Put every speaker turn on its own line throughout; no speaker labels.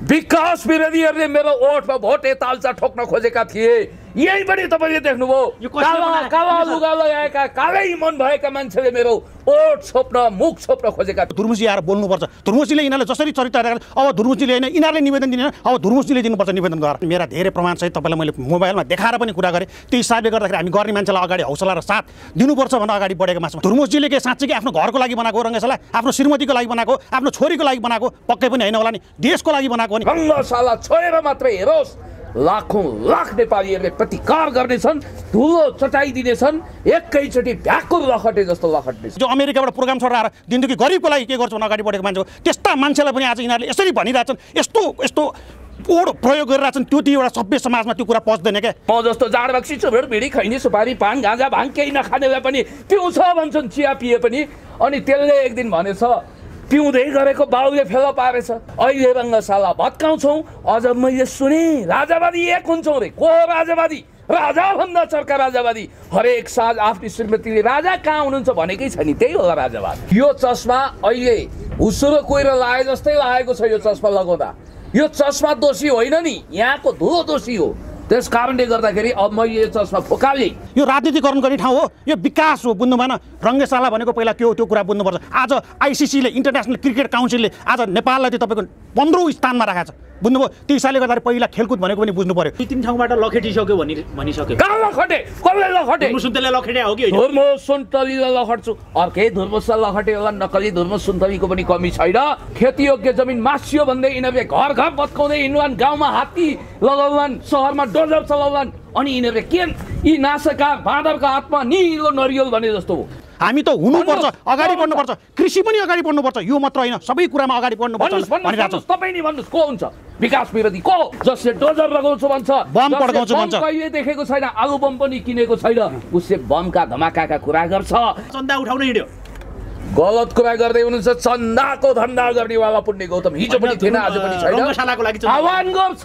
विकास विरोधीहरूले मेरो ओठमा भोटे तालचा ठोक्न खोजेका थिए। यही पनि तपाईले देख्नुभयो। काला काला लुगा लगाएका कालै मन भएका मान्छेले मेरो ओठ छोप्न मुख छोप्न खोजेका।
धुर्मुसजी आएर बोल्नुपर्छ। धुर्मुसजीले यिनीहरूले जसरी चरित्र अब धुर्मुसजीले होइन यिनीहरूले निवेदन दिने अब धुर्मुसजीले दिनुपर्छ निवेदन गरेर। मेरा धेरै प्रमाण सहित तपाईँलाई मैले मोबाइलमा देखाएर पनि कुरा गरेँ। त्यो हिसाबले गर्दाखेरि हामी गर्ने मान्छेलाई अगाडि हौसला र साथ दिनुपर्छ भनेर अगाडि बढेको मान्छे। धुर्मुसजीले के साँच्चै आफ्नो घरको लागि बनाएको रङ्गशाला, आफ्नो श्रीमतीको लागि बनाएको, आफ्नो छोरीको लागि बनाएको पक्कै पनि होइन होला नि, देशको लागि बनाएको नि।
रङ्गशाला छोडेर मात्रै हेरोस्, लाखौं लाख नेपालीहरूले प्रतिकार गर्नेछन्, धुलो चटाइदिनेछन्, एकैचोटि भ्याकुर लखटे जस्तो लखट्ने।
जो अमेरिकाबाट प्रोग्राम छोडेर आएर दिनदेखि गरिबको लागि के गर्छन् अगाडि बढेको मान्छे हो। त्यस्ता मान्छेलाई पनि आज यिनीहरूले यसरी भनिरहेछन्, यस्तो यस्तो ओड प्रयोग गरिरहेछन्। त्यो एउटा सभ्य समाजमा त्यो कुरा पच्दैन क्या।
म जस्तो जाड बक्सी चुबेर बिडी खैनी सुपारी पान गाँजा भाङ केही नखानेलाई पनि पिउँछ भन्छन्, चिया पिए पनि। अनि त्यसले एक दिन भनेछ पिउँदै गरेको बाउले फेला पारेछ। अहिले रङ्गशाला भत्काउँछौँ। अझ मैले सुने राजावादी एक हुन्छौँ रे। को राजावादी? राजा भन्दा चर्का राजावादी। हरेक साँझ आफ्नी श्रीमतीले राजा कहाँ हुनुहुन्छ भनेकै छ नि, त्यही होला राजावाद। यो चस्मा अहिले हुसुरो कोइरो लाए जस्तै लागेको छ। यो चस्मा लगाउँदा यो चस्मा दोषी होइन नि, यहाँको धुलो दोषी हो। त्यस कारणले गर्दाखेरि अब मैले यो चस्मा फुकालेँ।
यो राजनीतिकरण गर्ने ठाउँ हो, यो विकास हो। बुझ्नु भएन? रङ्गशाला भनेको पहिला के हो त्यो कुरा बुझ्नुपर्छ। आज आइसिसीले इन्टरनेसनल क्रिकेट काउन्सिलले आज नेपाललाई चाहिँ तपाईँको 15औं स्थानमा राखेको छ। बुझ्नुभयो? त्यो हिसाबले गर्दाखेरि पहिला खेलकुद भनेको पनि बुझ्नु पर्यो।
दुई तीन ठाउँबाट लखेटिसक्यो भनिसक्यो।
कहाँ लखटे? कसले लखटे?
धुर्मुसुन्तले लखेटे हो कि होइन?
धुर्मुसुन्तलीले लखट्छु। अर्कै धुर्मुसले लखटे होला। नकली धुर्मुसुन्तलीको पनि कमी छैन। खेतीयोग्य जमिन मासियो भन्दै यिनीहरूले घर घर भत्काउँदै हिँड्छन्, गाउँमा हात्ती लगाउँछन्, सहरमा डोजर चलाउँछन्। अनि यिनीहरूले के यी नासका बाँदरको हातमा निलो नरिवल भने जस्तो हो।
हामी त हुनुपर्छ, अगाडि बढ्नुपर्छ। कृषि पनि अगाडि बढ्नुपर्छ। यो मात्र होइन, सबै कुरामा अगाडि बढ्नुपर्छ भनिरहेको छ।
तपाईँ नि भन्नुहोस् को हुन्छ विकास विरोधी? को जसले डोजर लगाउँछु भन्छ,
बम पड्काउँछु भन्छ।
कहिले देखेको छैन, आलु बम पनि किनेको छैन, उसले बमका धमाकाका कुरा गर्छ।
चन्दा उठाउन हिँड्यो।
गलत कुरा गर्दै हुनुहुन्छ। चन्दाको धन्दा गर्नेवाला पुण्य गौतम हिजो पनि थिएन, आज पनि छैन।
रङ्गशालाको लागि
आह्वान गर्छ,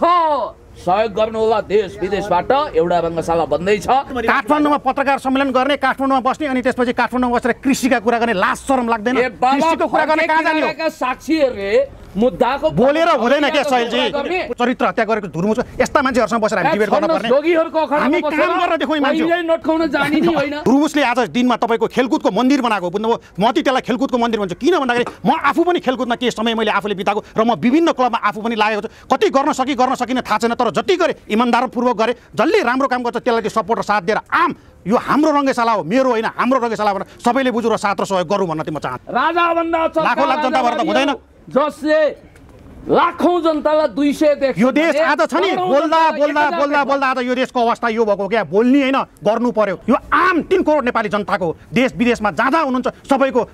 सहयोग गर्नु होला। देश विदेशबाट एउटा रङ्गशाला बन्दैछ।
काठमाडौँमा पत्रकार सम्मेलन गर्ने, काठमाडौँमा बस्ने, अनि त्यसपछि काठमाडौँमा बसेर कृषिका कुरा गर्ने लाज शरम लाग्दैन? कृषिको कुरा गर्ने कहाँ जाने हो?
साक्षीहरूले मुद्दाको
बोलेर हुँदैन क्या सहिलजी। चरित्र हत्या गरेको धुर्मुस यस्ता मान्छेहरूसँग बसेर हामी डिबेट गर्न पर्ने। हामी काम गरेर देखाउने मान्छे
नटकाउन जाने नि होइन।
धुर्मुसले आज दिनमा तपाईँको खेलकुदको मन्दिर बनाएको बुझ्नुभयो? म चाहिँ त्यसलाई खेलकुदको मन्दिर भन्छु। किन भन्दाखेरि म आफू पनि खेलकुदमा केही समय मैले आफूले बिताएको र म विभिन्न क्लबमा आफू पनि लागेको छु। कति गर्न सकिन थाहा छैन, तर जति गरे इमान्दारपूर्वक गरे। जसले राम्रो काम गर्छ त्यसलाई त्यो सपोर्ट र साथ दिएर आम यो हाम्रो रङ्गशाला हो, मेरो होइन, हाम्रो रङ्गशाला भनेर सबैले बुझु र साथ र सहयोग गरौँ भन्न चाहिँ म चाहन्छु।
राजा भन्दा
लाखौँ लाख जनता भएर त हुँदैन।
जसले लाखौं जनतालाई 200 देश
यो देश आज छ नि बोल्दा आज यो देशको अवस्था यो भएको क्या। बोल्ने होइन, गर्नु पर्यो। यो आम 3 करोड नेपाली जनताको देश विदेशमा जाँदा हुनुहुन्छ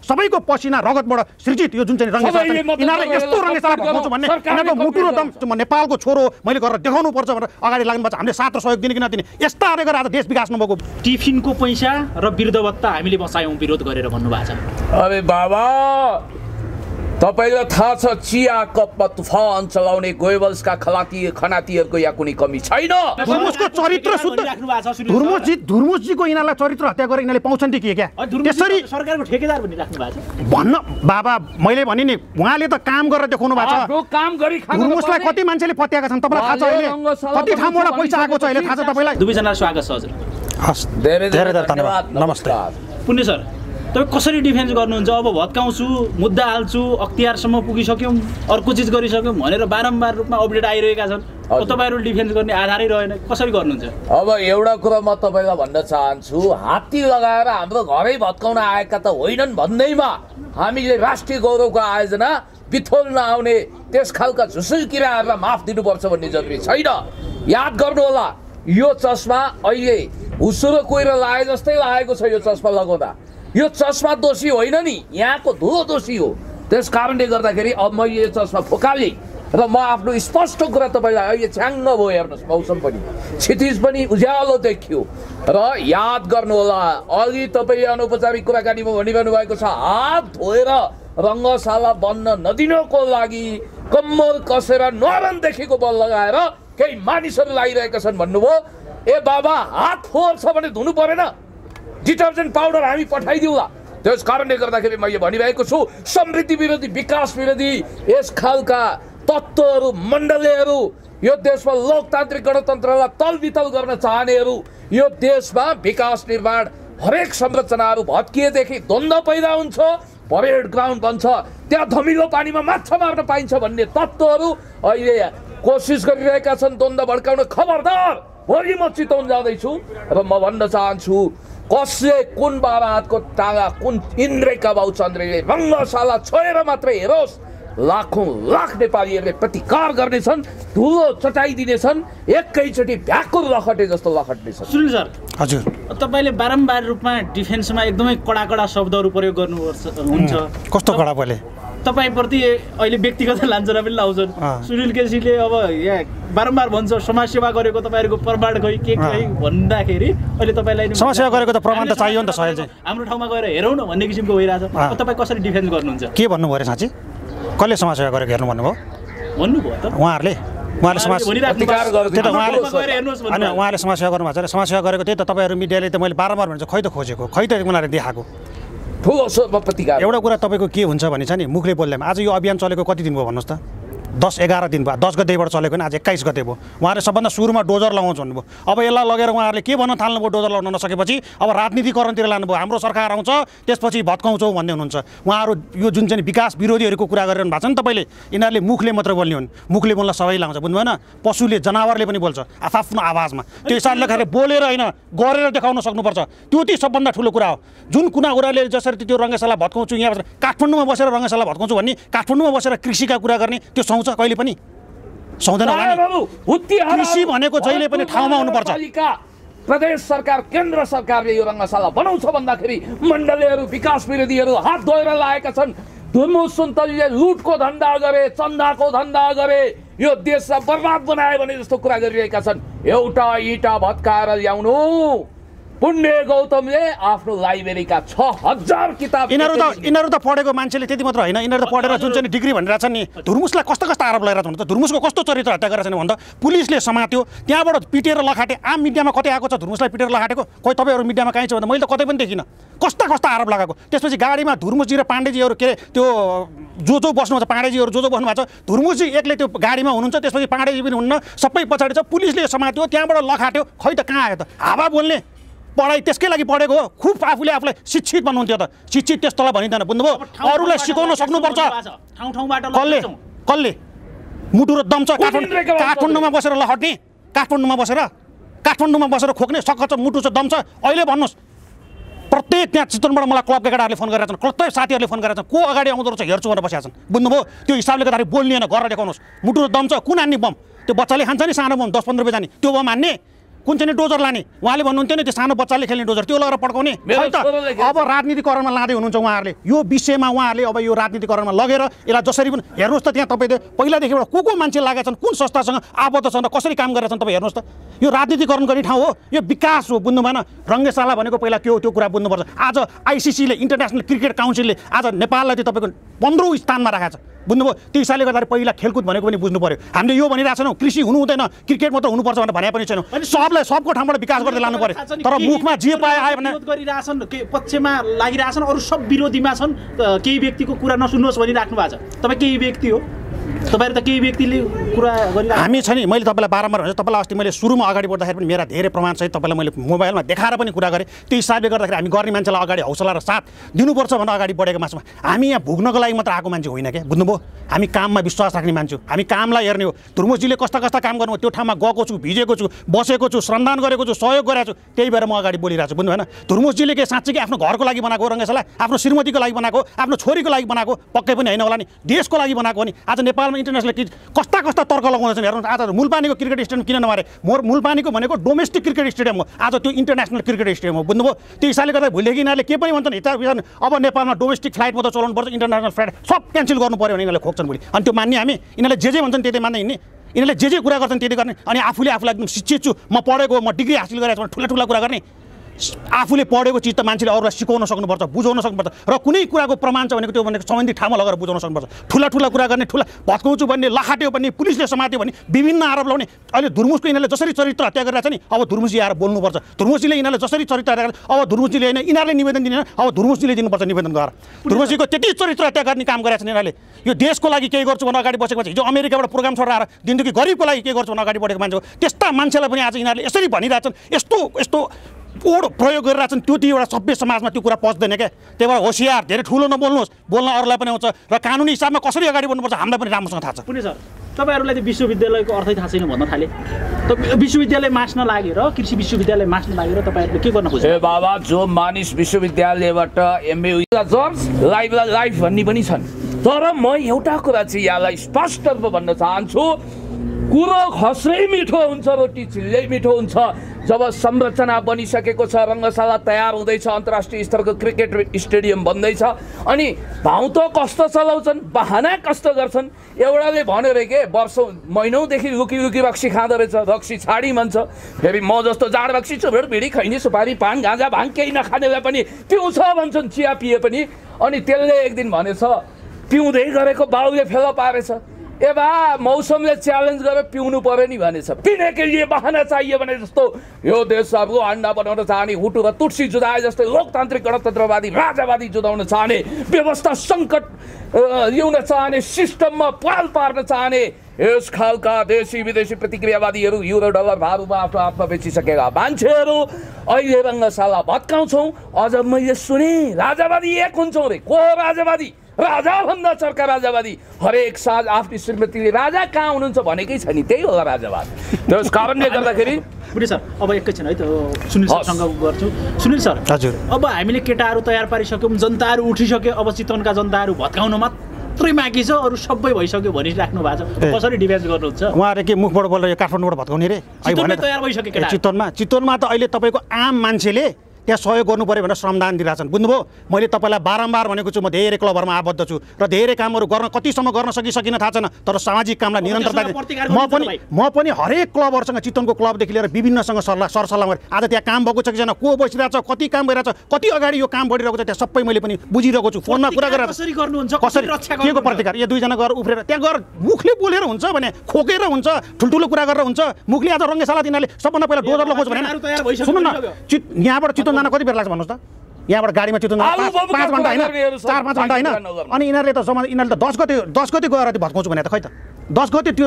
सबैको पसिना रगतबाट सृजित यो जुन चाहिँ रङ्गशाला, यिनीहरूले यस्तो रङ्गशाला भगाउँछु भन्ने यिनीहरूको मुटु र दम नेपालको छोरो मैले गरेर देखाउनु पर्छ भनेर अगाडि लाग्नुपर्छ। हामीले साथ र सहयोग दिने कि नदिने यस्ता गरेर आज देश विकास नभएको।
टिफिनको पैसा र वृद्धभत्ता हामीले बसायौँ विरोध गरेर भन्नुभएको छ।
अरे बाबा, तपाईलाई थाहा छ चिया कपमा तुफान चलाउने गोयबल्सका खनातीहरूको यहाँ कुनै कमी छैन।
धुर्मुसको चरित्र शुद्ध धुर्मुसजीको यिनीहरूलाई चरित्र हत्या गरेर यिनीहरूले पाउँछन् कि क्या? त्यसरी
सरकारको ठेकेदार पनि राख्नु भएको छ
भन्न। बाबा मैले भने नि उहाँले त काम गरेर देखाउनु भएको छ।
काम गरी
धुर्मुसलाई कति मान्छेले पत्याएका छन् तपाईँलाई थाहा छ? अहिले कति ठाउँबाट पैसा आएको छ अहिले थाहा छ तपाईँलाई?
दुवैजनालाई स्वागत छ हजुर।
हस्, धेरै धन्यवाद। नमस्ते।
पुण्य सर, तपाईँ कसरी डिफेन्स गर्नुहुन्छ? अब भत्काउँछु, मुद्दा हाल्छु, अख्तियारसम्म पुगिसक्यौँ, अर्को चिज गरिसक्यौँ भनेर बारम्बार रूपमा अपडेट आइरहेका छन्। तपाईँहरू डिफेन्स गर्ने आधारै रहेन, कसरी गर्नुहुन्छ?
अब एउटा कुरा म तपाईँलाई भन्न चाहन्छु, हात्ती लगाएर हाम्रो घरै भत्काउन आएका त होइनन् भन्दैमा हामीले राष्ट्रिय गौरवको आयोजना बिथोल्न आउने त्यस खालका झुसुल किराहरूलाई माफ दिनुपर्छ भन्ने जरुरी छैन। याद गर्नु होला, यो चस्मा अहिले हुसुरो कोइरो लाए जस्तै लागेको छ। यो चस्मा लगाउँदा यो चस्मा दोषी होइन नि, यहाँको धुलो दोषी हो। त्यस कारणले गर्दाखेरि अब मैले यो चस्मा फुकालेँ र म आफ्नो स्पष्ट कुरा तपाईँलाई अहिले छ्याङ्ग भयो। हेर्नुहोस्, मौसम पनि क्षितिज पनि उज्यालो देखियो। र याद गर्नु होला, अघि तपाईँ अनौपचारिक कुराकानीमा भनिरहनु भएको छ हात धोएर रङ्गशाला बन्न नदिनको लागि कम्मल कसेर नरनदेखिको बल लगाएर केही मानिसहरू लागिरहेका छन् भन्नुभयो। ए बाबा, हात फोहोर छ भने धुनु परेन? डिटर्जेन्ट पाउडर हामी पठाइदिउँला। त्यस कारणले गर्दाखेरि मैले भनिरहेको छु, समृद्धि विरोधी, विकास विरोधी यस खालका तत्त्वहरू मण्डलीहरू यो देशमा लोकतान्त्रिक गणतन्त्रलाई तलबितल गर्न चाहनेहरू यो देशमा विकास निर्माण हरेक संरचनाहरू भत्किएदेखि द्वन्द्व पैदा हुन्छ, परेड ग्राउन्ड बन्छ, त्यहाँ धमिलो पानीमा माछा मार्न पाइन्छ भन्ने तत्त्वहरू अहिले कोसिस गरिरहेका छन् द्वन्द्व भड्काउन। खबरदार, भोलि म चितवन जाँदैछु र म भन्न चाहन्छु कसले कुन बाबाको टाँगा कुन इन्द्रेका बाउ चन्द्रले रङ्गशाला छोएर मात्रै हेरोस्, लाखौं लाख नेपालीहरूले प्रतिकार गर्नेछन्, धुलो चटाइदिनेछन्, एकैचोटि भ्याकुर लखटे जस्तो लखट्नेछ।
सुनिल सर,
हजुर
तपाईँले बारम्बार रूपमा डिफेन्समा एकदमै कडा कडा शब्दहरू प्रयोग गर्नुपर्छ हुन्छ।
कस्तो कडा बोले?
तपाईँप्रति अहिले व्यक्तिगत लाञ्छना पनि लाउँछन्। सुनिल केसीले अब यहाँ बारम्बार भन्छ समाजसेवा गरेको तपाईँहरूको प्रमाण खै के खै भन्दाखेरि अहिले तपाईँलाई
समाजसेवा गरेको त प्रमाण त चाहियो नि त। सहेल चाहिँ
हाम्रो ठाउँमा गएर हेरौँ न भन्ने किसिमको भइरहेछ। तपाईँ कसरी डिफेन्स गर्नुहुन्छ?
के भन्नुभयो अरे साँच्ची? कसले समाजसेवा गरेको हेर्नु भन्नुभयो?
भन्नुभयो त
उहाँले समाजसेवा गर्नुभएको छ। समाजसेवा गरेको त्यही त तपाईँहरू मिडियाले त मैले बारम्बार भन्छ, खै त खोजेको, खै त उनीहरूले देखाएको। एउटा कुरा तपाईँको के हुन्छ भने छ नि, मुखले बोल्दैमा आज यो अभियान चलेको कति दिन भयो भन्नुहोस् त? 10-11 दिन भयो। 10 गतेबाट चलेको नि, आज 21 गते भयो। उहाँहरूले सबभन्दा सुरुमा डोजर लगाउँछ भन्नुभयो। अब यसलाई लगेर उहाँहरूले के भन्न थाल्नुभयो? डोजर लगाउन नसकेपछि अब राजनीतिकरणतिर लानुभयो। हाम्रो सरकार आउँछ त्यसपछि भत्काउँछौँ भन्दै हुनुहुन्छ उहाँहरू। यो जुन चाहिँ विकास विरोधीहरूको कुरा गरिरहनु भएको छ नि तपाईँले, यिनीहरूले मुखले मात्र बोल्ने हुन्। मुखले बोल्न सबै लाउँछ, बुझ्नु भएन? पशुले जनावरले पनि बोल्छ आफ्नो आवाजमा। त्यो हिसाबले खाले बोलेर होइन गरेर देखाउन सक्नुपर्छ। त्यो चाहिँ सबभन्दा ठुलो कुरा हो। जुन कुराले जसरी त्यो रङ्गशाला भत्काउँछु, यहाँ काठमाडौँमा बसेर रङ्गशाला भत्काउँछु भन्ने, काठमाडौँमा बसेर कृषिका कुरा गर्ने त्यो सुहाउँछ कहिले पनि? सुहाउँदैन होला नि। कृषि भनेको जहिले पनि ठाउँमा हुनुपर्छ।
प्रदेश सरकार केन्द्र सरकारले यो रङ्गशाला बनाउँछ भन्दाखेरि मण्डलीहरू विकास विरोधीहरू हात धोएर लागेका छन्। धुर्मु सुन्तलीले लुटको धन्दा गरे, चन्दाको धन्दा गरे, यो देशलाई बर्बाद बनाए भने जस्तो कुरा गरिरहेका छन्। एउटा इँटा भत्काएर ल्याउनु। पुण्य गौतमले आफ्नो लाइब्रेरीका 6000 किताब,
यिनीहरू त पढेको मान्छेले त्यति मात्र होइन, यिनीहरू त पढेर जुन चाहिँ डिग्री भनिरहेछ नि। धुर्मुसलाई कस्तो कस्तो आरोप लगाइरहेको हुन्छ त? धुर्मुसको कस्तो चरित्र हत्या गरेछ भन्दा पुलिसले समात्यो, त्यहाँबाट पिटेर लखाटे। आम मिडियामा कतै आएको छ धुर्मुसलाई पिटेर लखाटेको? कोही तपाईँहरू मिडियामा कहीँ छ भन्दा मैले त कतै पनि देखिनँ। कस्ता कस्ता आरोप लगाएको। त्यसपछि गाडीमा धुर्मुसजी र पाण्डेजीहरू के अरे त्यो जो बस्नुहुन्छ, पाण्डेजीहरू जो बस्नु भएको छ, धुर्मुसजी एक्लै त्यो गाडीमा हुनुहुन्छ, त्यसपछि पाण्डेजी पनि हुन्न, सबै पछाडि छ। पुलिसले समात्यो, त्यहाँबाट लखाट्यो। खै त कहाँ आयो त? हावा बोल्ने पढाइ त्यसकै लागि पढेको हो। खुब आफूले आफूलाई शिक्षित भन्नुहुन्थ्यो त। शिक्षित त्यस्तोलाई भनिँदैन, बुझ्नुभयो? अरूलाई सिकाउन सक्नुपर्छ। कसले मुटु र दम छ? काठमाडौँमा बसेर लहट्ने, काठमाडौँमा बसेर खोक्ने सक्छ, मुटु छ, दम छ? अहिले भन्नुहोस्, प्रत्येक त्यहाँ चितवनबाट मलाई क्लबका केटाहरूले फोन गरेका छन्, प्रत्येक साथीहरूले फोन गरेका छन्, को अगाडि आउँदो रहेछ हेर्छु भनेर बसेका छन्, बुझ्नुभयो? त्यो हिसाबले गर्दाखेरि बोल्ने गरेर देखाउनुहोस्। मुटु र दम छ? कुन हान्ने बम? त्यो बच्चाले खान्छ नि सानो बम, 10-15 रुपियाँ जाने, त्यो बम हान्ने? कुन चाहिँ डोजर लाने? उहाँले भन्नुहुन्थ्यो नि त्यो सानो बच्चाले खेल्ने डोजर, त्यो लगेर पड्काउने। अब राजनीतिकरणमा लाँदै हुनुहुन्छ उहाँहरूले। यो विषयमा उहाँहरूले अब यो राजनीतिकरणमा लगेर यसलाई जसरी पनि हेर्नुहोस् त। त्यहाँ तपाईँले पहिलादेखिबाट को मान्छे लागेका छन्, कुन संस्थासँग आबद्ध छन् र कसरी काम गरेका छन् तपाईँ हेर्नुहोस् त। यो राजनीतिकरण गर्ने ठाउँ हो, यो विकास हो, बुझ्नु भएन? रङ्गशाला भनेको पहिला के हो त्यो कुरा बुझ्नुपर्छ। आज आइसिसीले, इन्टरनेसनल क्रिकेट काउन्सिलले आज नेपाललाई चाहिँ तपाईँको 15औं स्थानमा राखेको छ, बुझ्नुभयो? त्यो हिसाबले गर्दाखेरि पहिला खेलकुद भनेको पनि बुझ्नु पर्यो। हामीले यो भनिरहेको छैनौँ कृषि हुनु हुँदैन, क्रिकेट मात्र हुनुपर्छ भनेर भने पनि छैनौँ। सबको ठाउँबाट विकास गर्दै लानु पर्यो। तर मुखमा जे पाए आयो भने
गरिरहेछन्, पक्षमा लागिरहेछन्, अरू सब विरोधीमा छन्। केही व्यक्तिको कुरा नसुन्नुहोस् भनिराख्नु भएको छ। तपाईँ केही व्यक्ति हो, तपाईँहरू त केही व्यक्तिले कुरा गरिरहेको
हामी छ नि। मैले तपाईँलाई बारम्बार भने तपाईँलाई अस्ति मैले सुरुमा अगाडि बढ्दाखेरि पनि मेरा धेरै प्रमाणसहित तपाईँलाई मैले मोबाइलमा देखाएर पनि कुरा गरेँ। त्यो हिसाबले गर्दाखेरि हामी गर्ने मान्छेलाई अगाडि हौसला र साथ दिनुपर्छ भनेर अगाडि बढेको मान्छेमा हामी यहाँ भुग्नको लागि मात्र आएको मान्छे होइन क्या, बुझ्नुभयो? हामी काममा विश्वास राख्ने मान्छे हो, हामी कामलाई हेर्ने हो। धुर्मुसजीले कस्ता कस्ता काम गर्नु, त्यो ठाउँमा गएको छु, भिजेको छु, बसेको छु, श्रमदान गरेको छु, सहयोग गरेको छु, त्यही भएर म अगाडि बोलिरहेको छु, बुझ्नु भएन? धुर्मुसजीले के साँच्चै कि आफ्नो घरको लागि बनाएको रङ्गशाला, आफ्नो श्रीमतीको लागि बनाएको, आफ्नो छोरीको लागि बनाएको? पक्कै पनि होइन होला नि, देशको लागि बनाएको हो नि। आज नेपालमा इन्टरनेसनल कस्ता कस्ता तर्क लगाउँदैछन् हेर्नुहोस्। आज मुलपानीको क्रिकेट स्टेडियम किन नमारे? मुलपानीको भनेको डोमेस्टिक क्रिकेट स्टेडियम हो, आज त्यो इन्टरनेसनल क्रिकेट स्टेडियम हो, बुझ्नुभयो? त्यो हिसाबले गर्दा भोलिदेखि यिनीहरूले के पनि भन्छन्, अब नेपालमा डोमेस्टिक फ्लाइट मात्र चलाउनु पर्छ, इन्टरनेसनल फ्लाइट सब क्यान्सल गर्नु पर्यो भने यिनीहरूले खोज्छन् भोलि। अनि त्यो मान्ने हामी? यिनीहरूले जे भन्छन् त्यही मान्दै हिँड्ने, यिनीहरूले जे कुरा गर्छन् त्यही गर्ने। अनि आफूले आफूलाई एकदम शिक्षित छु, म पढेको, म डिग्री हासिल गरेको छु, ठुला कुरा गर्ने। आफूले पढेको चिज त मान्छेले अरूलाई सिकाउन सक्नुपर्छ, बुझाउन सक्नुपर्छ र कुनै कुराको प्रमाण छ भनेको त्यो भनेको सम्बन्धित ठाउँमा लगेर बुझाउन सक्नुपर्छ। ठुला कुरा गर्ने, ठुला भत्काउँछु भन्ने, लखाट्यो भन्ने, पुलिसले समात्यो भन्ने, विभिन्न आरोप लाउने। अहिले धुर्मुसको यिनीहरूले जसरी चरित्र हत्या गरिरहेछ नि, अब धुर्मुसजी आएर बोल्नुपर्छ। धुर्मुसजीले यिनीहरूले जसरी चरित्र हत्या गरे, अब धुर्मुसजीले होइन, यिनीहरूले निवेदन दिने, अब धुर्मुसजीले दिनुपर्छ निवेदन गरेर। धुर्मुसजीको त्यति चरित्र हत्या गर्ने काम गरेछ यिनीहरूले। यो देशको लागि केही गर्छु भनेर अगाडि बसेको हिजो अमेरिकाबाट प्रोग्राम छोडेर आएर दिनदेखि गरिबको लागि के गर्छु भनेर अगाडि बढेको मान्छे हो। त्यस्ता मान्छेलाई पनि आज यिनीहरूले यसरी भनिरहेछन्, यस्तो ओड प्रयोग गरिरहेछन्। त्यो एउटा सभ्य समाजमा त्यो कुरा पच्दैन क्या। त्यही भएर होसियार, धेरै ठुलो नबोल्नुहोस्, बोल्न अरूलाई पनि आउँछ र कानुनी हिसाबमा कसरी अगाडि बढ्नुपर्छ हामीलाई पनि राम्रोसँग थाहा छ।
पुण्य सर, तपाईँहरूलाई त्यो विश्वविद्यालयको अर्थै थाहा छैन भन्न थाले। त विश्वविद्यालय मास्न लागेर, कृषि विश्वविद्यालय मास्न लागेर तपाईँहरूले के गर्न खोज्छ?
ए बाबा, जो मानिस विश्वविद्यालयबाट एमए जर्ज लाइफ भन्ने पनि छन्। तर म एउटा कुरा चाहिँ यहाँलाई स्पष्ट रूपमा भन्न चाहन्छु, कुरो खस्रै मिठो हुन्छ, रोटी चिल्लै मिठो हुन्छ। जब संरचना बनिसकेको छ, रङ्गशाला तयार हुँदैछ, अन्तर्राष्ट्रिय स्तरको क्रिकेट स्टेडियम बन्दैछ, अनि भाउ त कस्तो चलाउँछन्, बहाना कस्तो गर्छन्। एउटाले भन्यो अरे के वर्षौँ महिनौदेखि रुकी रक्सी खाँदो रहेछ, रक्सी छाडी भन्छ। फेरि म जस्तो जाड रक्सी चुरोट बिडी खैनी सुपारी पान गाँजा भाङ केही नखानेलाई पनि पिउँछ भन्छन्, चिया पिए पनि। अनि त्यसले एक दिन भनेछ, पिउँदै गरेको बाउले फेला पारेछ, ए बा मौसमले च्यालेन्ज गरेर पिउनु पर्यो नि भनेछ। पिने के लिए बहाना चाहियो भने जस्तो यो देश सबको अन्डा बनाउन चाहने, हुटु र तुलसी जुदाए जस्तै लोकतान्त्रिक गणतन्त्रवादी राजावादी जुदाउन चाहने, व्यवस्था सङ्कट ल्याउन चाहने, सिस्टममा पाल पार्न चाहने यस खालका देशी विदेशी प्रतिक्रियावादीहरू युरो डलर भारूमा आफ्नो आत्मा बेचिसकेका मान्छेहरू अहिले रङ्गशाला भत्काउँछौँ। अझ मैले सुने राजावादी एक हुन्छौँ रे। को राजावादी? राजाभन्दा चर्का राजावादी। हरेक साँझ आफ्नी श्रीमतीले राजा कहाँ हुनुहुन्छ भनेकै छ नि, त्यही होला राजावाद। त्यस कारणले गर्दाखेरि
पुण्य सर, अब एकैछिन है त सुनिल सरसँग गर्छु। सुनिल सर,
हजुर,
अब हामीले केटाहरू तयार पारिसक्यौँ, जनताहरू उठिसक्यो, अब चितवनका जनताहरू भत्काउन मात्रै बाँकी छ, अरू सबै भइसक्यो भनिराख्नु भएको छ। कसरी डिफेन्स गर्नुहुन्छ?
उहाँहरूले के मुखबाट बोलेर काठमाडौँबाट भत्काउने रे?
तयार भइसक्यो केटा।
चितवनमा त अहिले तपाईँको आम मान्छेले त्यहाँ सहयोग गर्नु पऱ्यो भनेर श्रमदान दिइरहेछन्। बुझ्नुभयो? मैले तपाईँलाई बारम्बार भनेको छु, म धेरै क्लबहरूमा आबद्ध छु र धेरै कामहरू गर्न कतिसम्म गर्न सकिन थाहा छैन, तर सामाजिक कामलाई निरन्तरता म पनि हरेक क्लबहरूसँग, चितवनको क्लबदेखि लिएर विभिन्नसँग सरसल्लाह गरेँ। आज त्यहाँ काम भएको छ कि छैन, को बसिरहेछ, कति काम भइरहेछ, कति अगाडि यो काम बढिरहेको छ, त्यहाँ सबै मैले पनि बुझिरहेको छु। फोनमा कुरा गरेर
कसरी गर्नुहुन्छ,
कसरी के को प्रतिकार? यो दुईजना गएर उफ्रेर त्यहाँ गएर मुखले बोलेर हुन्छ भने, खोकेर हुन्छ, ठुल्ठुलो कुरा गरेर हुन्छ। मुखले आज रङ्गशाला तिनीहरूले सबभन्दा पहिला डोजर लगाउँछ भने सुन्नु न, यहाँबाट चितवन जान कति बेर लाग्छ भन्नुहोस् त? यहाँबाट गाडीमा चितवन 5 घन्टा होइन, 4-5 घन्टा होइन। अनि यिनीहरूले त 10 गते गएर भत्काउँछु भने त खै त 10 गते त्यो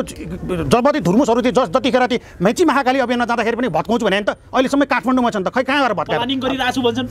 जबती धुर्मुसहरू थियो जतिखेर त्यो मेची महाकाली अभियानमा जाँदाखेरि पनि भत्काउँछु भने त अहिलेसम्म काठमाडौँमा छ नि त, खै कहाँ गएर भत्काएर
प्लानिङ गरिरहेछु भन्छन्।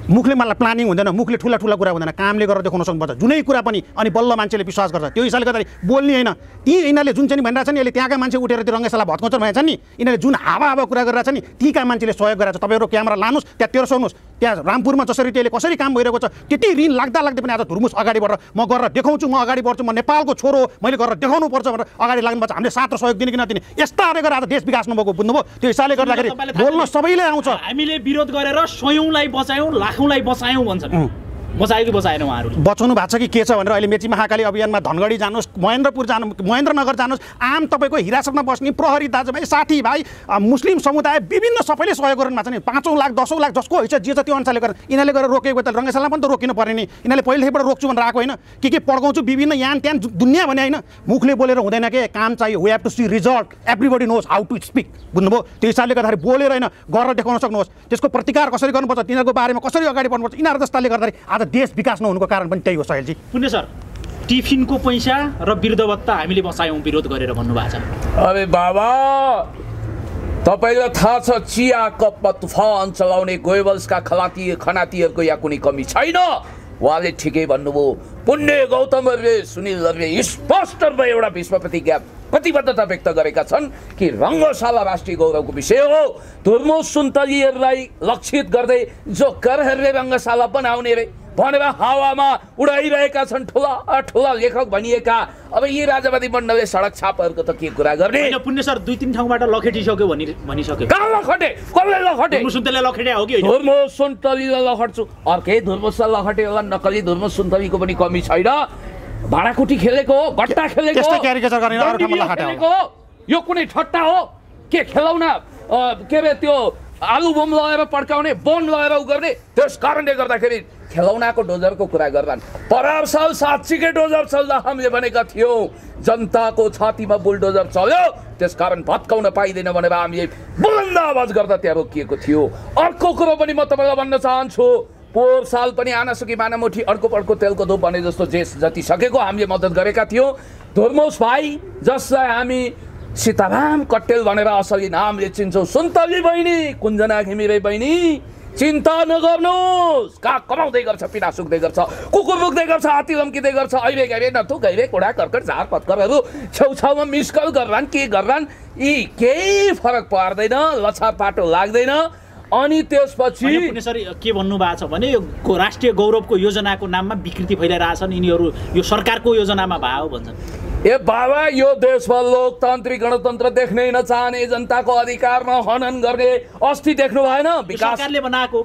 मुखले मलाई प्लानिङ हुँदैन, मुखले ठुला कुरा हुँदैन, कामले गरेर देखाउन सक्नुपर्छ जुनै कुरा पनि। अनि बल्ल मान्छेले विश्वास गर्छ। त्यो हिसाबले गर्दाखेरि बोल्ने होइन। ती यिनीहरूले जुन चाहिँ भनिरहेछ नि, अहिले त्यहाँका मान्छे उठेर त्यो रङ्गशाला भत्काउँछ भनेछ नि, यिनीहरूले जुन हावा कुरा गरिरहेछ नि, तीका मान्छेले सहयोग गरेछ। तपाईँहरू क्यामेरा लानुहोस्, त्यहाँ तेर्साउनुहोस्, त्यहाँ रामपुरमा जसरी त्यसले कसरी काम भइरहेको छ, त्यति ऋण लाग्दा पनि आज धुर्मुस अगाडि बढेर म गरेर देखाउँछु, म अगाडि बढ्छु, म नेपालको छोरो, मैले गरेर देखाउनु पर्छ भनेर अगाडि लाग्नुपर्छ। हामीले साथ र सहयोग दिने कि नदिने, यस्ता गरेर आज देश विकास नभएको बुझ्नुभयो? त्यो हिसाबले गर्दाखेरि बोल्न सबैले आउँछ।
हामीले विरोध गरेर सयौँलाई बचायौँ, लाखौँलाई बचायौँ भन्छन्। बचायो कि बचाएन उहाँहरू? बचाउनु
भएको छ कि के छ भनेर अहिले मेची महाकाली अभियानमा धनगढी जानुहोस्, महेन्द्रपुर जानु, महेन्द्रनगर जानुहोस्, आम तपाईँको हिरासतमा बस्ने प्रहरी दाजुभाइ, साथीभाइ, मुस्लिम समुदाय विभिन्न सबैले सहयोग गर्नु भएको छ नि। 5 लाख 10 लाख जसको हैसियत जे छ त्यो अनुसारले गरेर यिनीहरूले गरेर रोकेको त रङ्गशाला पनि त रोकिनु पर्ने नि। यिनीहरूले पहिलेबाट रोक्छु भनेर आएको होइन, के पड्काउँछु विभिन्न यान त्यान दुनियाँ भने होइन। मुखले बोलेर हुँदैन के, काम चाहियो। We have to see result, everybody knows how to speak. बुझ्नुभयो? त्यो हिसाबले गर्दाखेरि बोलेर होइन, गरेर देखाउन सक्नुहोस्। त्यसको प्रतिकार कसरी गर्नुपर्छ, तिनीहरूको बारेमा कसरी अगाडि बढ्नुपर्छ, यिनीहरू जस्ताले गर्दाखेरि आज देश विकास नहुनुको कारण पनि त्यही हो। सहेलजी
पुण्य सर, टिफिनको पैसा र वृद्धभत्ता हामीले बचायौँ विरोध गरेर भन्नुभएको छ।
अरे बाबा, तपाईँलाई थाहा छ चिया कपमा तुफान चलाउने गोयबल्सका खनातीहरूको यहाँ कुनै कमी छैन। उहाँले ठिकै भन्नुभयो। पुण्य गौतमहरूले, सुनिलहरूले स्पष्ट रूपमा एउटा भीष्म प्रतिज्ञा प्रतिबद्धता व्यक्त गरेका छन् कि रङ्गशाला राष्ट्रिय गौरवको विषय हो। धुर्मुस सुन्तलीहरूलाई लक्षित गर्दै जो करहरूले रङ्गशाला बनाउने रे भनेर हावामा उडाइरहेका छन् ठुला लेखक भनिएका अब यी राजावादी मण्डलले सडक छापहरूको त के कुरा गर्ने?
पुण्य सर 2-3 ठाउँबाट लखेटिसक्यो भनिसक्यो।
कहाँ लखटे? कसले लखटे?
धुर्मुस सुन्तलीले लखेटे हो कि?
धुर्मुस सुन्तलीले लखट्छु। अर्कै धुर्मुसलाई लखटे होला, नक्कली धुर्मुस सुन्तलीको पनि कमी छैन। भाँडाकुटी खेलेको हो, गट्टा खेलेको हो, यो कुनै ठट्टा हो के? खेलौना के अरे त्यो आलु बम लगाएर पड्काउने, बोन लगाएर उ गर्ने। त्यस कारणले गर्दाखेरि खेलौनाको डोजरको कुरा गर्छन्। परार साल साँच्चीकै डोजर चल्दा हामीले भनेका थियौँ जनताको छातीमा बुलडोजर चल्यो, त्यसकारण भत्काउन पाइँदैन भनेर हामीले बुलन्द आवाज गर्दा त्यहाँ रोकिएको थियो। अर्को कुरो पनि म तपाईँलाई भन्न चाहन्छु, पोहोर साल पनि आनासुकी मानामुठी अर्को तेलको धुप भने जस्तो जे जति सकेको हामीले मद्दत गरेका थियौँ। धुर्मुस भाइ जसलाई हामी सीताराम कट्टेल भनेर असली नामले चिन्छौँ, सुन्तली बहिनी, कुञ्जना घिमिरे बहिनी, चिन्ता नगर्नुहोस्। कहाँ कमाउँदै गर्छ, पिना सुक्दै गर्छ, कुकुर बुक्दै गर्छ, हात्ती लम्किँदै गर्छ। अहिले गरे नथु गइरे कुडा कर्कट झार पत्करहरू छेउछाउमा मिसकल गर्लान्, के गर्लान्, यी केही फरक पर्दैन, लछार पाटो लाग्दैन। अनि त्यसपछि
के भन्नु भएको छ भने यो राष्ट्रिय गौरवको योजनाको नाममा विकृति फैलाइरहेछन् यिनीहरू, यो सरकारको योजनामा भयो भन्छन्।
ए बाबा, यो देशमा लोकतान्त्रिक गणतन्त्र देख्नै नचाहने, जनताको अधिकारमा हनन गर्ने अस्ति देख्नु भएन?
सरकारले बनाएको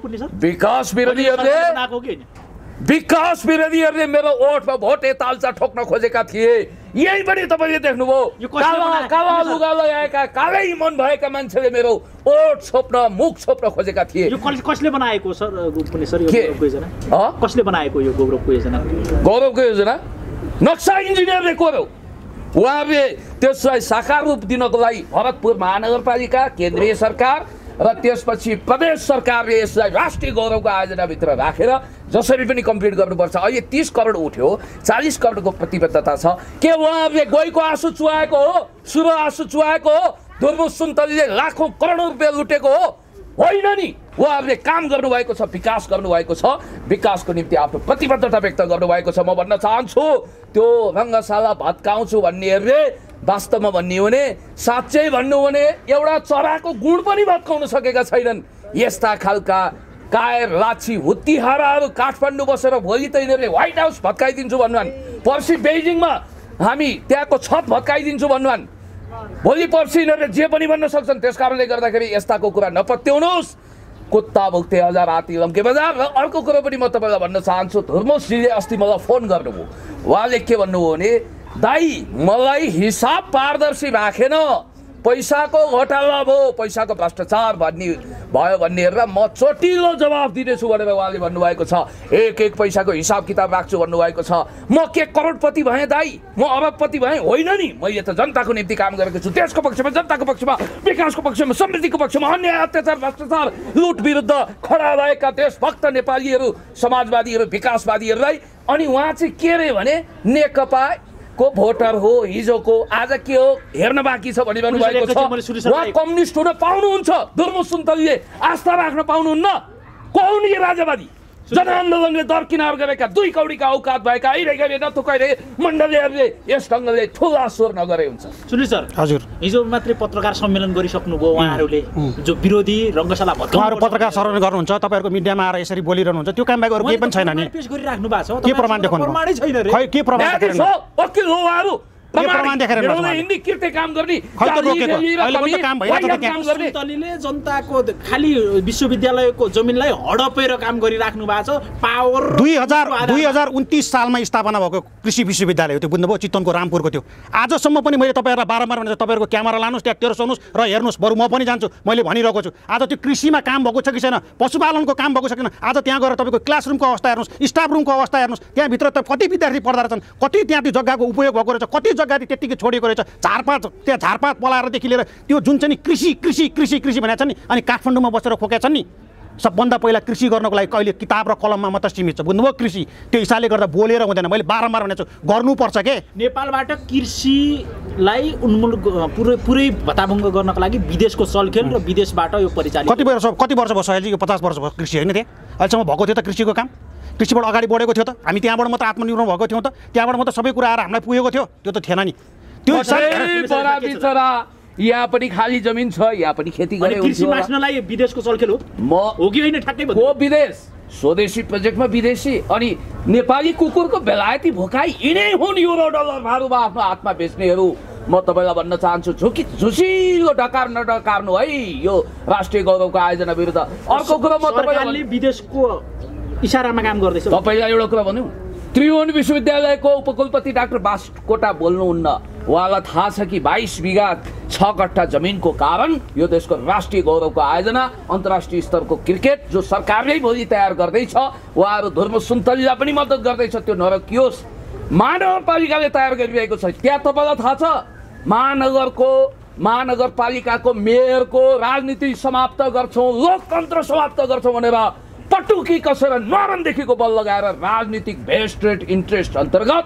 विकास विरोधीहरूले मेरो ओठमा भोटे तालचा ठोक्न खोजेका थिए। यही पनि तपाईँले देख्नुभयो, काला लुगा लगाएका, कालै मन भएका मान्छेले मेरो ओठ छोप्न, मुख छोप्न खोजेका थिए।
यो कसले बनाएको सर यो गौरवको योजना? कसले बनाएको यो गौरवको योजना?
गौरवको योजना नक्सा इन्जिनियरले कोर्यो। उहाँहरूले त्यसलाई साकार रूप दिनको लागि भरतपुर महानगरपालिका, केन्द्रीय सरकार र त्यसपछि प्रदेश सरकारले यसलाई राष्ट्रिय गौरवको आयोजनाभित्र राखेर जसरी पनि कम्प्लिट गर्नुपर्छ। अहिले 30 करोड उठ्यो, 40 करोडको प्रतिबद्धता छ। के उहाँहरूले गइको आँसु चुहाएको हो? सुरो आँसु चुहाएको हो? धुर्मुस सुन्तलीले लाखौँ करोडौँ रुपियाँ लुटेको हो? होइन नि। उहाँहरूले काम गर्नुभएको छ, विकास गर्नुभएको छ, विकासको निम्ति आफ्नो प्रतिबद्धता व्यक्त गर्नुभएको छ। म भन्न चाहन्छु त्यो रङ्गशाला भत्काउँछु भन्नेहरूले वास्तवमा भन्ने हो भने, साँच्चै भन्नु भने एउटा चराको गुण पनि भत्काउन सकेका छैनन्। यस्ता खालका कायर लाछी हुत्तीहाराहरू काठमाडौँ बसेर भोलि त यिनीहरूले व्हाइट हाउस भत्काइदिन्छु भन्नुहान्, पर्सि बेजिङमा हामी त्यहाँको छत भत्काइदिन्छु भन्नुहान्, भोलि पर्सि यिनीहरूले जे पनि भन्न सक्छन्। त्यस कारणले गर्दाखेरि यस्ताको कुरा नपत्याउनुहोस्। कुत्ता भुक्ते हजार हात्ती लम्के बजार। र अर्को कुरो पनि म तपाईँलाई भन्न चाहन्छु, धुर्मुसजीले अस्ति मलाई फोन गर्नुभयो। उहाँले के भन्नुभयो भने, दाइ मलाई हिसाब पारदर्शी राखेन, पैसाको घोटाला भयो, पैसाको भ्रष्टाचार भयो भन्नेहरूलाई म चोटिलो जवाफ दिनेछु भनेर उहाँले भन्नुभएको छ। एक पैसाको हिसाब किताब राख्छु भन्नुभएको छ। म के करोडपति भएँ दाइ, म अरबपति भएँ? होइन नि। मैले त जनताको निम्ति काम गरेको छु, देशको पक्षमा, जनताको पक्षमा, विकासको पक्षमा, समृद्धिको पक्षमा, अन्याय अत्याचार भ्रष्टाचार लुट विरुद्ध खडा रहेका देशभक्त नेपालीहरू, समाजवादीहरू, विकासवादीहरूलाई। अनि उहाँ चाहिँ के अरे भने नेकपा को भोटर हो, हिजोको, आज के हो हेर्न बाँकी छ भनिरहनु भएको छ। उहाँ कम्युनिस्ट हुन पाउनुहुन्छ, धुर्मुस सुन्तलीले आस्था राख्न पाउनुहुन्न। को हुन् यी राजावादी? जनआन्दोलनले दरकिनार गरेका, 2 कौडीका औकात भएका आइरहेका नथुकाइरे मण्डलीहरूले यस ढङ्गले ठुला स्वर नगरे हुन्छ।
सुनिल सर, हजुर हिजो मात्रै पत्रकार सम्मेलन गरिसक्नुभयो उहाँहरूले, जो विरोधी रङ्गशाला
उहाँहरू पत्रकार सम्मेलन गर्नुहुन्छ, तपाईँहरूको मिडियामा आएर यसरी बोलिरहनुहुन्छ, त्यो काम बाहेक अरू केही पनि छैन नि।
पेश गरिराख्नु भएको छ,
के प्रमाण देखाउनु?
प्रमाणै छैन रे।
खै के प्रमाण देखाउनु?
वकिल हो उहाँहरू,
प्रमाण देखाएर
हिन्दी कृत्य काम गर्ने,
जनताको खाली विश्वविद्यालयको जमिनलाई हडपेर काम गरिराख्नु भएको छ। पावर
2029 सालमा स्थापना भएको कृषि विश्वविद्यालय हो त्यो, बुझ्नुभयो? चितवनको रामपुरको थियो। आजसम्म पनि मैले तपाईँहरूलाई बारम्बार भनेर तपाईँहरूको क्यामेरा लानुहोस्, त्यहाँ टेरोसोनुहोस् र हेर्नुहोस्, बरु म पनि जान्छु, मैले भनिरहेको छु। आज त्यो कृषिमा काम भएको छ कि छैन, पशुपालनको काम भएको छ कि छैन, आज त्यहाँ गएर तपाईँको क्लासरुमको अवस्था हेर्नुहोस्, स्टाफ रुमको अवस्था हेर्नुहोस्, त्यहाँभित्र त कति विद्यार्थी पढ्दा रहेछन्, कति त्यहाँ त्यो जग्गाको उपयोग भएको रहेछ, कति जग्गा त्यतिकै छोडेको रहेछ। झारपात पलाएरदेखि लिएर त्यो जुन चाहिँ नि कृषि भनेको छ नि, अनि काठमाडौँमा बसेर खोकेका छन् नि। सबभन्दा पहिला कृषि गर्नको लागि कहिले किताब र कलममा मात्र सीमित छ, बुझ्नुभयो? कृषि त्यो हिसाबले गर्दा बोलेर हुँदैन। मैले बारम्बार भनेको छु, गर्नुपर्छ के।
नेपालबाट कृषिलाई पुरै भत्ताभङ्ग गर्नको लागि विदेशको चलखेल र विदेशबाट यो परिचालित
कति वर्ष भयो सहेलजी? यो 50 वर्ष भयो कृषि, होइन? त्यहाँ अहिलेसम्म भएको थियो त कृषिको काम? कृषिबाट अगाडि बढेको थियो त? हामी त्यहाँबाट मात्र आत्मनिर्भर भएको थियौँ त? त्यहाँबाट मात्र सबै कुरा आएर हामीलाई पुगेको थियो? त्यो त थिएन नि। त्यो
यहाँ पनि खाली जमिन छ, यहाँ पनि खेती गरे।
कृषि मास्नलाई विदेशको चलखेल हो कि होइन? ठ्याक्कै
हो, विदेश स्वदेशी प्रोजेक्टमा विदेशी अनि नेपाली कुकुरको बेलायती भोकाइ यिनै हुन् युरो डलरहरूमा आफ्नो हातमा बेच्नेहरू। म तपाईँलाई भन्न चाहन्छु, झुसिलो डकार नडकार्नु है यो राष्ट्रिय गौरवको आयोजना विरुद्ध। अर्को कुरा म तपाईँलाई
विदेशको इशारामा काम गर्दैछ।
तपाईँलाई एउटा कुरा भन्नु, त्रिभुवन विश्वविद्यालयको उपकुलपति डाक्टर बास्कोटा बोल्नुहुन्न, उहाँलाई थाहा छ कि 22 बिघा 6 कट्ठा जमिनको कारण यो देशको राष्ट्रिय गौरवको आयोजना अन्तर्राष्ट्रिय स्तरको क्रिकेट जो सरकारले भोलि तयार गर्दैछ, उहाँहरू धर्म सुन्तलीलाई पनि मद्दत गर्दैछ, त्यो नरोकियोस्। महानगरपालिकाले तयार गरिरहेको छ, त्यहाँ तपाईँलाई थाहा छ महानगरपालिकाको मेयरको राजनीति समाप्त गर्छौँ, लोकतन्त्र समाप्त गर्छौँ भनेर पटुकी कसेर नरनदेखिको बल लगाएर राजनीतिक भेस्टेड इन्ट्रेस्ट अन्तर्गत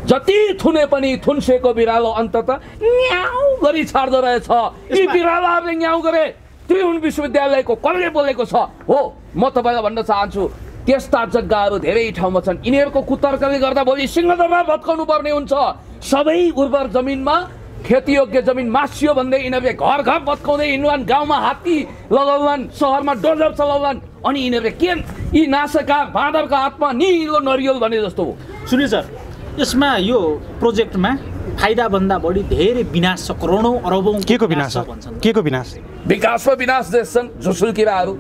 जति थुने पनि थुन्सेको बिरालो अन्तत न्याउ गरी छाड्दो रहेछ। यी बिरालोहरूले न्याउ गरे त्रिभुवन विश्वविद्यालयको कसले बोलेको छ हो। म तपाईँलाई भन्न चाहन्छु त्यस्ता जग्गाहरू धेरै ठाउँमा छन्, यिनीहरूको कुतर्कले गर्दा भोलि सिंहदरबार भत्काउनु पर्ने हुन्छ। सबै उर्वर जमिनमा खेतीयोग्य जमिन मासियो भन्दै यिनीहरूले घर घर भत्काउँदै हिँड्लान्, गाउँमा हात्ती लगाउलान्, सहरमा डोजर चलाउलान्, अनि यिनीहरूले के यी नासका बाँदरको हातमा निलो नरियल भने जस्तो हो।
सुनिए सर, यसमा यो प्रोजेक्टमा फाइदाभन्दा बढी धेरै विनाश छ, करोडौँ अरबौँ
के को विनाश छ? के को विनाश?
विकासमा विनाश देख्छन् झुसुल किराहरू।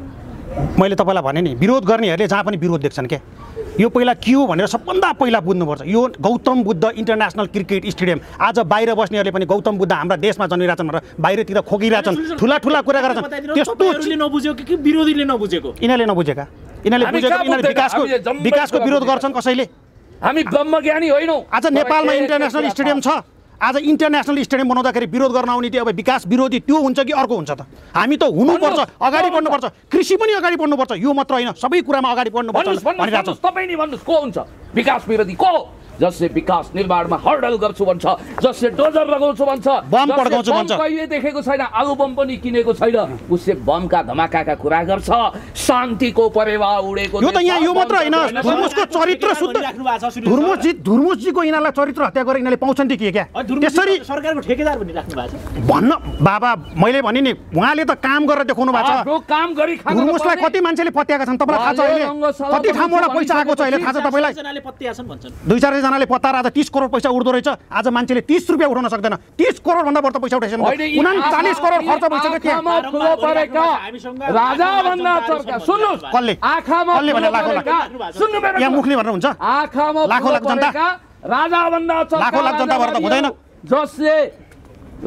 मैले तपाईँलाई भने नि विरोध गर्नेहरूले जहाँ पनि विरोध देख्छन् क्या। यो पहिला के हो भनेर सबभन्दा पहिला बुझ्नुपर्छ। यो Gautam Buddha international cricket stadium आज बाहिर बस्नेहरूले पनि गौतम बुद्ध हाम्रा देशमा जन्मिरहेछन् भनेर बाहिरतिर खोकिरहेछन्, ठुला ठुला कुरा गरेछन्।
त्यस्तो नबुझेको कि विरोधीले नबुझेको?
यिनीहरूले नबुझेका, यिनीहरूले बुझेको, यिनीहरूले विकासको विरोध गर्छन् कसैले।
हामी ब्रह्मज्ञानी होइनौँ।
आज नेपालमा इन्टरनेसनल स्टेडियम छ, आज इन्टरनेसनल स्टेडियम बनाउँदाखेरि विरोध गर्न आउने त्यो अब विकास विरोधी त्यो हुन्छ कि अर्को हुन्छ त? हामी त हुनुपर्छ, अगाडि बढ्नुपर्छ, कृषि पनि अगाडि बढ्नुपर्छ, यो मात्र होइन सबै कुरामा अगाडि बढ्नुपर्छ भनिरहेको छ।
तपाईँ नि भन्नुहोस् को हुन्छ विकास विरोधी? को जसले विकास निर्माणमा हर्डल गर्छु भन्छ, जसले डोजर लगाउँछु भन्छ,
बम पड्काउँछु भन्छ,
कहिले देखेको छैन, आलु बम पनि किनेको छैन, उसले बमका धमाकाका कुरा गर्छ, शान्तिको परेवा उडेको।
यो त यहाँ यो मात्र होइन, धुर्मुसको चरित्र शुद्ध धुर्मुसजीको यिनीहरूलाई चरित्र हत्या गरेर यिनीहरूले पाउँछन् कि क्या? त्यसरी
सरकारको ठेकेदार पनि राख्नु भएको छ
भन्न बाबा मैले भने नि उहाँले त काम गरेर देखाउनु भएको छ।
काम गरी
धुर्मुसलाई कति मान्छेले पत्याएका छन् तपाईँलाई थाहा छ? अहिले कति ठाउँबाट पैसा आएको छ अहिले थाहा छ तपाईँलाई? दुई चार जनाले पत्ता आज 30 करोड पैसा उड्दो रहेछ। आज मान्छेले 30 रुपियाँ उठाउन सक्दैन, 30 करोड भन्दा बढी पैसा उठाइसक्यो। 39 करोड खर्च भइसक्यो त्यहाँ।
राजा भन्दा चर्का सुन्नुस्,
कसले भने लाखौँ यहाँ मुखले भनेर हुन्छ?
आँखामा
लाखौँ लाख जनता,
राजा भन्दा चर्का,
लाखौँ लाख जनता भएर त हुँदैन।
जसले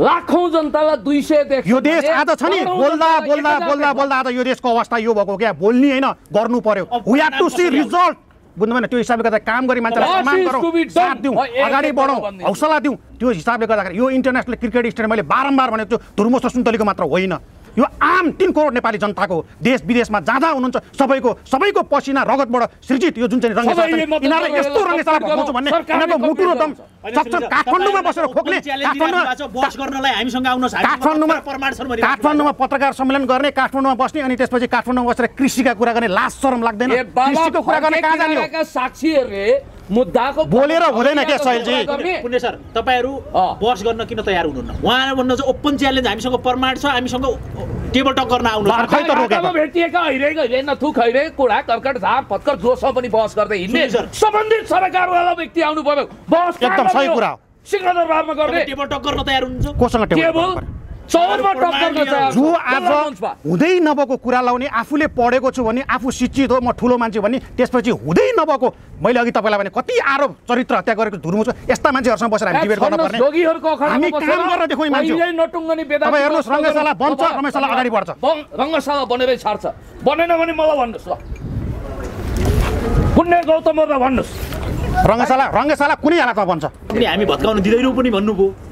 लाखौँ जनतालाई 200 देख्छ।
यो देश आज छ नि बोल्दा बोल्दा बोल्दा बोल्दा आज यो देशको अवस्था यो भएको क्या। बोल्ने होइन गर्नु पर्यो। We have to see result. बुझ्नु भएन? त्यो हिसाबले गर्दा काम गरी मान्छेलाई सम्मान गरौँ, साथ दिउँ, अगाडि बढौँ, हौसला दिउँ। त्यो हिसाबले गर्दाखेरि यो इन्टरनेसनल क्रिकेट स्टेडियम मैले बारम्बार भनेको छु, धुर्मुस र सुन्तलीको मात्र होइन, यो आम 3 करोड नेपाली जनताको देश विदेशमा जहाँ हुनुहुन्छ सबैको पसिना रगतबाट सृजित यो जुन चाहिँ रङ्गशाला छ, यिनीहरूले यस्तो रङ्गशाला भगाउँछु भन्ने यिनीहरूको मुटु र दम सक्छ। काठमाडौँमा बसेर खोक्ने, काठमाडौँमा पत्रकार सम्मेलन गर्ने, काठमाडौँमा बस्ने, अनि त्यसपछि काठमाडौँमा बसेर कृषिका कुरा गर्ने लाज शरम लाग्दैन? कृषिको कुरा गर्ने कहाँ जाने हो?
साक्षीहरूले मुद्दाको
बोलेर हुँदैन के सहिलजी?
पुण्य सर, तपाईँहरू बहस गर्न किन तयार हुनुहुन्न? उहाँले भन्नुहुन्छ ओपन च्यालेन्ज हामीसँग प्रमाण छ, हामीसँग टेबल टक गर्न आउनु।
खै त रोकेको
भेटिएका अहिले नथु खैरे कुडा कर्कट झार फत्कर जोसँग पनि बहस गर्दै हिँड्ने सम्बन्धित सरकारवाला व्यक्ति आउनु पर्यो। बहस
एकदम सही कुरा हो।
सिंहदरबारमा गर्ने टेबल टक गर्न तयार हुनुहुन्छ?
कोसँग टेबल
चौरमा टक गर्न तयार?
जो आज हुँदै नभएको कुरा लाउने, आफूले पढेको छु भने, आफू शिक्षित हो, म ठुलो मान्छे भन्ने, त्यसपछि हुँदै नभएको मैले अघि तपाईँलाई भने कति आरोप चरित्र हत्या गरेको धुर्मुस यस्ता मान्छेहरूसँग बसेर हामी डिबेट गर्न पर्ने। हामी काम गरेर देखाउने मान्छे हो। तपाईँ हेर्नुहोस् रङ्गशाला बन्छ, रङ्गशाला अगाडि बढ्छ,
रङ्गशाला बनेरै छाड्छ। बनेन भने मलाई भन्नुहोस् ल, पुण्य गौतम भन्नुहोस्
रङ्गशाला कुनै हालतमा बन्छ?
हामी भत्काउन दिँदैनौँ पनि भन्नुभयो।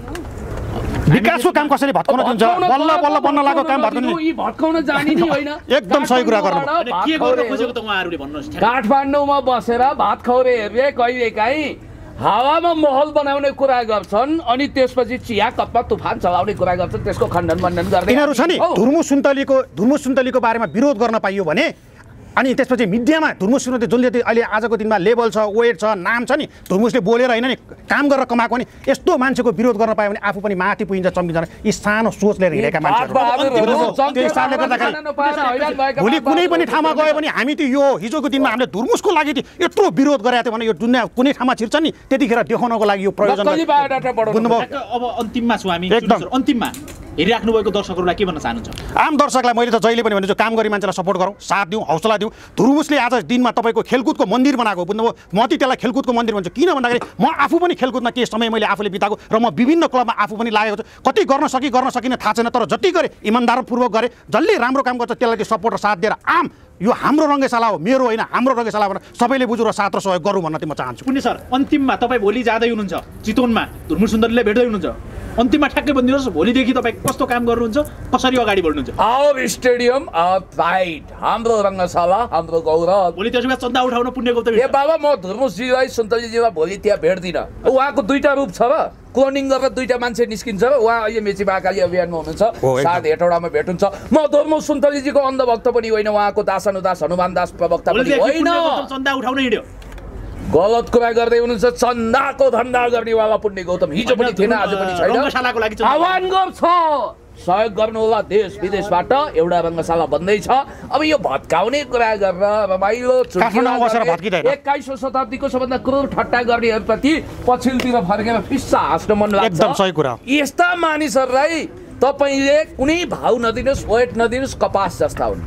विकासको काम कसरी भत्काउन दिन्छ? बल्ल बल्ल बन्न लागेको काम
भत्काउन जाने नि होइन।
एकदम सही कुरा गर्नु।
के गर्न खोजेको त उहाँहरूले भन्नुहोस्?
काठमाडौँमा बसेर भात खौरेहरूले कहिलेकाहीँ हावामा महल बनाउने कुरा गर्छन्, अनि त्यसपछि चिया कपमा तुफान चलाउने कुरा गर्छन्, त्यसको खण्डन गर्ने
यिनीहरू छ नि। धुर्मुस सुन्तलीको बारेमा विरोध गर्न पाइयो भने अनि त्यसपछि मिडियामा धुर्मुस सुन्तली जसले अहिले आजको दिनमा लेभल छ, वेट छ, नाम छ नि, धुर्मुसले बोलेर होइन नि काम गरेर कमाएको नि, यस्तो मान्छेको विरोध गर्न पायो भने आफू पनि माथि पुगिन्छ, चम्किन्छ। यी सानो सोच लिएर हिँडेका मान्छेहरू त्यो हिसाबले गर्दाखेरि भोलि कुनै पनि ठाउँमा गयो भने हामी त यो हिजोको दिनमा हामीले धुर्मुसको लागि यत्रो विरोध गरेका थियौँ भने यो दुनियाँ कुनै ठाउँमा छिर्छ नि, त्यतिखेर देखाउनको लागि यो प्रयोजन।
बुझ्नुभयो? अब अन्तिममा छौँ हामी, एकदम अन्तिममा हेरिराख्नु भएको दर्शकहरूलाई के भन्न चाहनुहुन्छ?
आम दर्शकलाई मैले त जहिले पनि भन्छु काम गरी मान्छेलाई सपोर्ट गरौँ, साथ दिउँ, हौसला दिउँ। धुर्मुसले आज दिनमा तपाईँको खेलकुदको मन्दिर बनाएको बुझ्नुभयो। म चाहिँ त्यसलाई खेलकुदको मन्दिर भन्छु। किन भन्दाखेरि म आफू पनि खेलकुदमा केही समय मैले आफूले बिताएको र म विभिन्न क्लबमा आफू पनि लागेको छु। कति गर्न सकिन थाहा छैन, तर जति गरे इमान्दारपूर्वक गरे। जसले राम्रो काम गर्छ त्यसलाई सपोर्ट र साथ दिएर आम यो हाम्रो रङ्गशाला हो, मेरो होइन, हाम्रो रङ्गशाला भनेर सबैले बुझ्नु र साथ र सहयोग गरौँ भन्न चाहिँ म चाहन्छु।
पुण्य सर, अन्तिममा तपाईँ भोलि जाँदै हुनुहुन्छ चितवनमा, धुर्मुस सुन्दरीले भेट्दै हुनुहुन्छ, अन्तिममा ठ्याक्कै भनिदिनुहोस् भोलिदेखि तपाईँ कस्तो काम गर्नुहुन्छ, कसरी अगाडि बढ्नुहुन्छ?
आवर स्टेडियम आवर प्राइड, हाम्रो रङ्गशाला हाम्रो गौरव।
भोलि त्यसो भए चन्दा उठाउन पुण्य गौतम
ए बाबा, म धुर्मुसजीलाई सुन्तलीजीलाई भोलि त्यहाँ भेट्दिनँ। उहाँको दुईटा रूप छ र, क्लोनिङ गरेर दुईटा मान्छे निस्किन्छ र उहाँ अहिले मेची महाकाली अभियानमा हुनुहुन्छ, सायद हेटौडामा भेटुन्छ। म धुर्मुस सुन्तलीजीको अन्धभक्त पनि होइन, उहाँको दासानुदास हनुमान दास प्रवक्ता पनि होइन।
चन्दा उठाउन हिँड्यो,
गलत कुरा गर्दै हुनुहुन्छ। चन्दाको धन्दा गर्नेवाला पुण्य गौतम हिजो पनि थिएन, आज पनि छैन। आह्वान गर्छ सहयोग गर्नु होला देश विदेशबाट, एउटा रङ्गशाला बन्दैछ। अब यो भत्काउने कुरा गरेर रमाइलो 21औं शताब्दीको सबभन्दा क्रूर ठट्टा गर्नेहरूप्रति पछिल्तिर फर्केर फिस्सा हाँस्न मन लाग्छ।
एकदम सही कुरा।
यस्ता मानिसहरूलाई तपाईँले कुनै भाउ नदिनुहोस्, वेट नदिनुहोस्, कपास जस्ता हुन्।